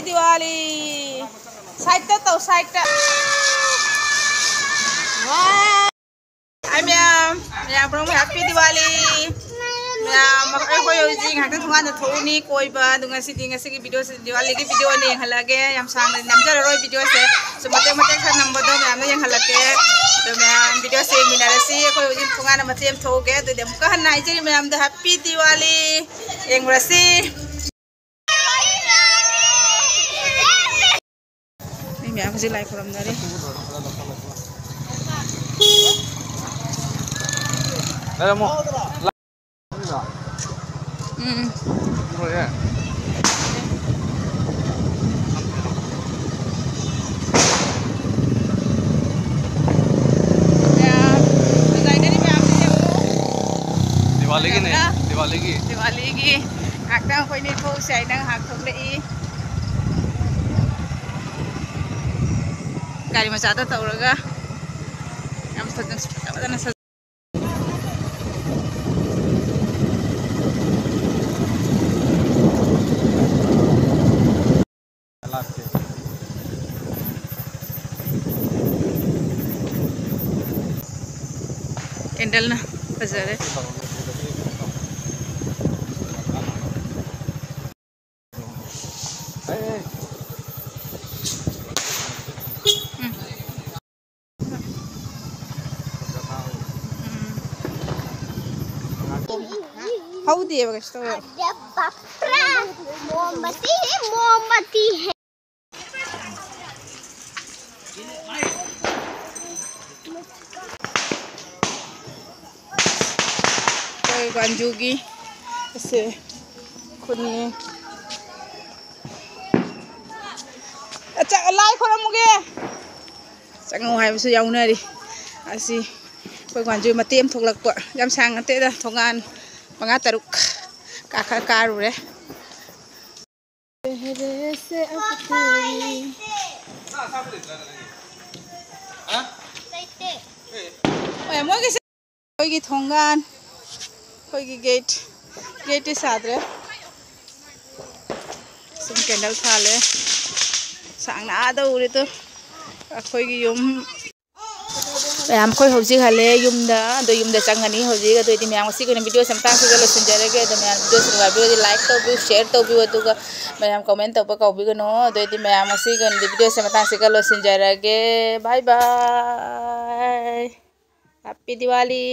Diwali. Side to side. Wow. From Happy Diwali. Makai ko yung hanggang tungan na thoni koi ba dunga si video Diwali ki video ni halage yam sang namjar roi video se so mate sa number do ma'am na yang halake to ma'am video se minarasi ko yung tungan na matem thoge to dem ka hanai jeri ma'am da Happy Diwali yang rasi ni ma'am ji like from dari Ada mo. Oh ya. Diwali ki. Akta ko ni ko sai nang hak thok lei. Gari macha ta tauraga. Yam sajang padana sa candle ना बाजार है how दिए बगैर तो मोमबत्ती है Ganjugi kasi kunni acha lai khora muge changu hai su yauna ri asi koi ganju matem thoklak pa yam sang ate da thongan manga taruk ka kha karu re se apuri ha oy mo ge koi gi thongan कोई gate Sadre सुम candle थाले सांगना आदा उरे तो अखोई की yum ma'am कोई होजी खाले युम दा चंगनी होजी का तो इतनी मैम उसी को वीडियो समता से गलो सुन जारे के तो मैम वीडियो सुनवा वीडियो लाइक तो भी शेयर तो भी तो का मैम कमेंट तो का भी नो तो इतनी मैम उसी को वीडियो समता से गलो सुन जारे के बाय बाय हैप्पी दिवाली।